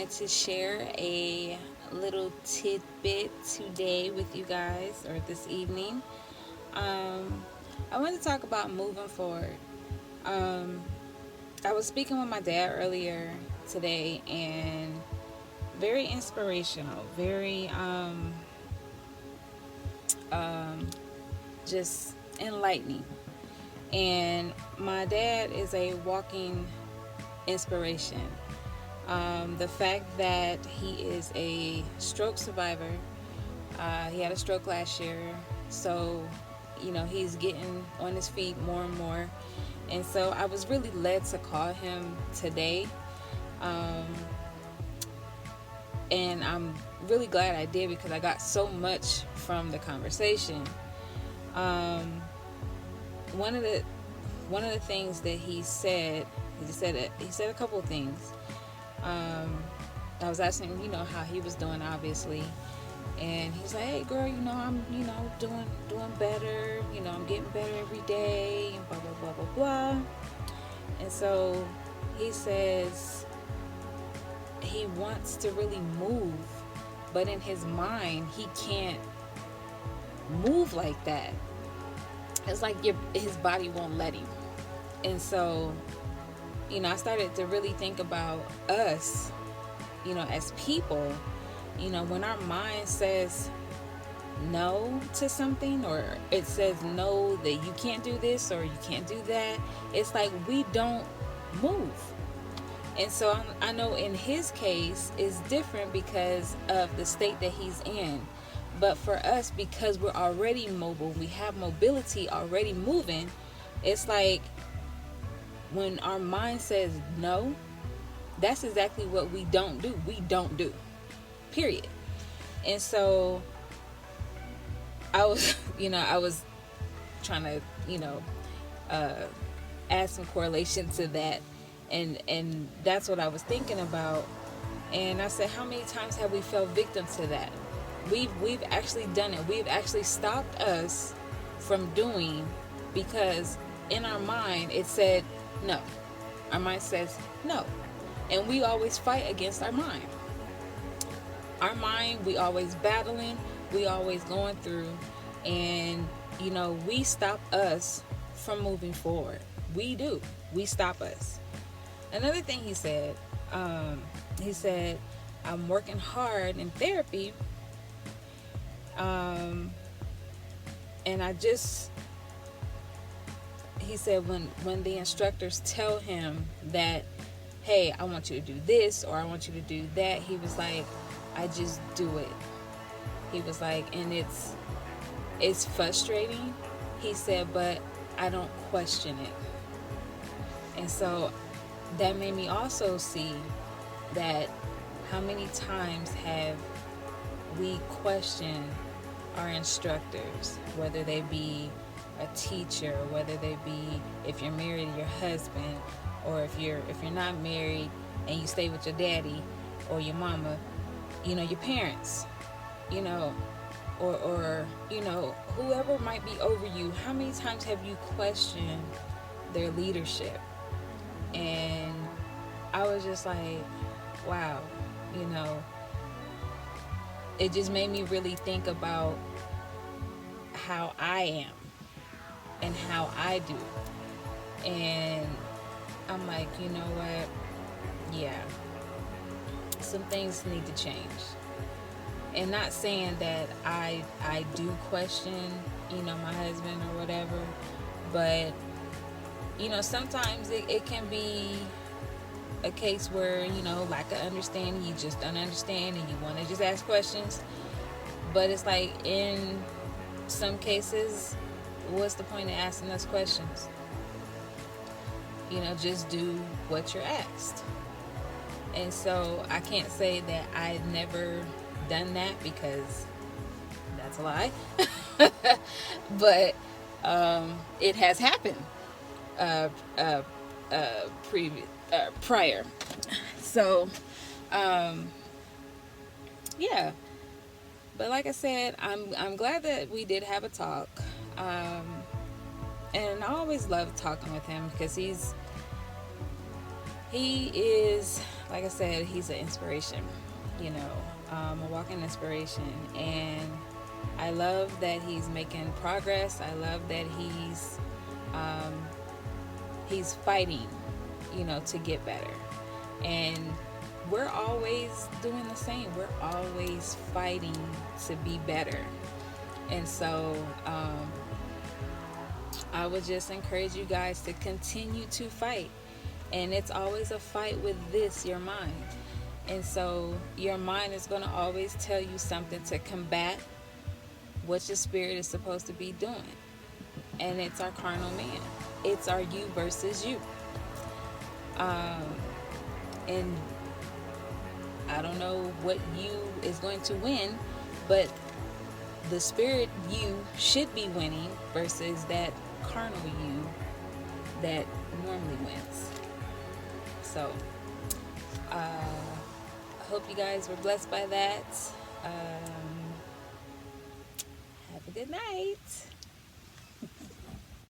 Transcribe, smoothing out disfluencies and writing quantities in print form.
wanted to share a little tidbit today with you guys, or this evening. Um, I want to talk about moving forward. Um, I was speaking with my dad earlier today, and very inspirational, very just enlightening. And my dad is a walking inspiration. The fact that he is a stroke survivor, he had a stroke last year, so he's getting on his feet more and more. And so I was really led to call him today, um, and I'm really glad I did because I got so much from the conversation. Um, one of the one of the things that he said a couple of things. Um, I was asking him, how he was doing, obviously, and he's like, "Hey, girl, I'm, doing better. I'm getting better every day, and blah blah blah blah blah." And so he says he wants to really move, but in his mind, he can't move like that. It's like his body won't let him. And so, I started to really think about us, as people, when our mind says no to something, or it says no, that you can't do this or you can't do that, it's like we don't move. And so I know in his case it's different because of the state that he's in. But for us, because we're already mobile, we have mobility already moving, it's like when our mind says no, that's exactly what we don't do. We don't do. Period. And so I was, I was trying to, uh, add some correlation to that. And that's what I was thinking about. And I said, how many times have we fell victim to that? We've actually done it. We've actually stopped us from doing, because in our mind it said no. Our mind says no. And we always fight against our mind. Our mind, we always battling, we always going through, and we stop us from moving forward. We do. We stop us. Another thing he said, I'm working hard in therapy, and he said when the instructors tell him that, hey, I want you to do this or I want you to do that, he was like, I just do it. He was like, and it's frustrating, he said, but I don't question it. And so that made me also see that how many times have we questioned our instructors, whether they be a teacher, whether they be, if you're married to your husband, or if you're not married and you stay with your daddy or your mama, your parents, or whoever might be over you. How many times have you questioned their leadership? And I was just like, wow, it just made me really think about how I am and how I do. And I'm like, you know what? Yeah, some things need to change. And not saying that I do question, my husband or whatever, but sometimes it can be a case where, lack of understanding, you just don't understand and you want to just ask questions. But it's like, in some cases, what's the point of asking those questions? Just do what you're asked. And so I can't say that I've never done that, because that's a lie. But it has happened prior. So yeah. But like I said, I'm glad that we did have a talk. And I always love talking with him because he is like I said, he's an inspiration, you know, a walking inspiration. And I love that he's making progress. I love that um, he's fighting, you know, to get better. And we're always doing the same. We're always fighting to be better. And so I would just encourage you guys to continue to fight. And it's always a fight with your mind. And so your mind is going to always tell you something to combat what your spirit is supposed to be doing. And it's our carnal man. It's our you versus you. And I don't know what you is going to win, but the spirit you should be winning versus that carnal you that normally wins. So, I hope you guys were blessed by that. Have a good night.